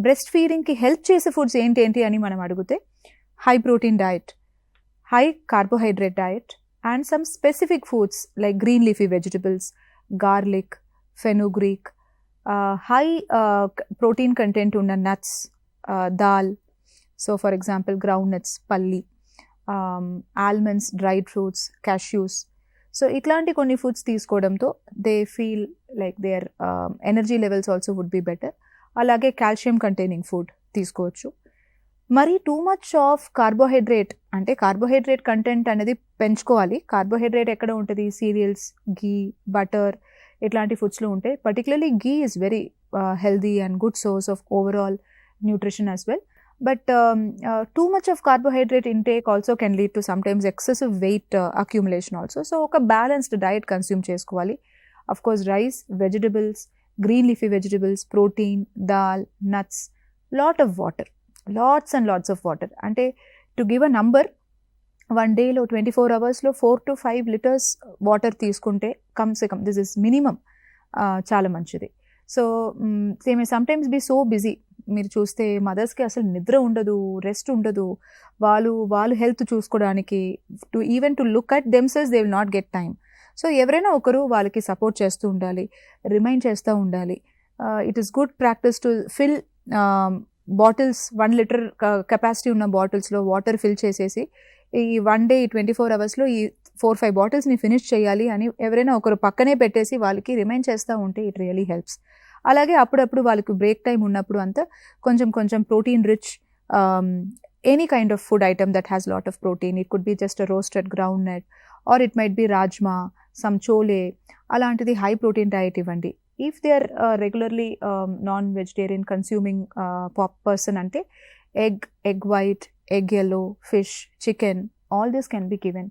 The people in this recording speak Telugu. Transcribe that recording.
బ్రెస్ట్ ఫీడింగ్కి హెల్ప్ చేసే ఫుడ్స్ ఏంటి అని మనం అడిగితే high protein diet, high carbohydrate diet and some specific foods like green leafy vegetables, garlic, fenugreek, high protein content ఉన్న nuts, dal, so for example ground nuts, పల్లి, almonds, dried fruits, cashews. So ఇట్లాంటి కొన్ని ఫుడ్స్ తీసుకోవడంతో they feel like their energy levels also would be better. అలాగే కాల్షియం కంటైనింగ్ ఫుడ్ తీసుకోవచ్చు. మరి టూ మచ్ ఆఫ్ కార్బోహైడ్రేట్ అంటే కార్బోహైడ్రేట్ కంటెంట్ అనేది పెంచుకోవాలి. కార్బోహైడ్రేట్ ఎక్కడ ఉంటుంది? సీరియల్స్, ఘీ, బటర్ ఇట్లాంటి ఫుడ్స్లో ఉంటాయి. Particularly ghee is very healthy and good source of overall nutrition as well. But too much of carbohydrate intake also can lead to sometimes excessive weight accumulation also. So oka balanced diet consume cheskovali. Of course, rice, vegetables, green leafy vegetables, protein, dal, nuts, lot of water, lots and lots of water. Ante to give a number, one day lo 24 hours lo 4 to 5 liters water తీసుకుంటే కమ్ సే కమ్, this is minimum, చాలా మంచిది. So they may sometimes be so busy. మీరు చూస్తే మదర్స్కి అసలు నిద్ర ఉండదు, రెస్ట్ ఉండదు. వాళ్ళు హెల్త్ చూసుకోవడానికి even to look at themselves they will not get time. So ఎవరైనా ఒకరు వాళ్ళకి సపోర్ట్ చేస్తూ ఉండాలి, రిమైండ్ చేస్తూ ఉండాలి. It is good practice to fill bottles, 1 litre capacity ఉన్న బాటిల్స్లో వాటర్ ఫిల్ చేసేసి ఈ 1 డే 24 అవర్స్లో ఈ 4-5 బాటిల్స్ని ఫినిష్ చేయాలి అని ఎవరైనా ఒకరు పక్కనే పెట్టేసి వాళ్ళకి రిమైండ్ చేస్తూ ఉంటే ఇట్ రియలీ హెల్ప్స్. అలాగే అప్పుడప్పుడు వాళ్ళకి బ్రేక్ టైం ఉన్నప్పుడు అంతా కొంచెం protein rich any kind of food item that has lot of protein. It could be just a roasted ground nut or it might be rajma, some chole, అలాంటిది హై ప్రోటీన్ డయట్ ఇవ్వండి. If they are regularly non vegetarian consuming person అంటే egg white, egg yellow, fish, chicken, all this can be given.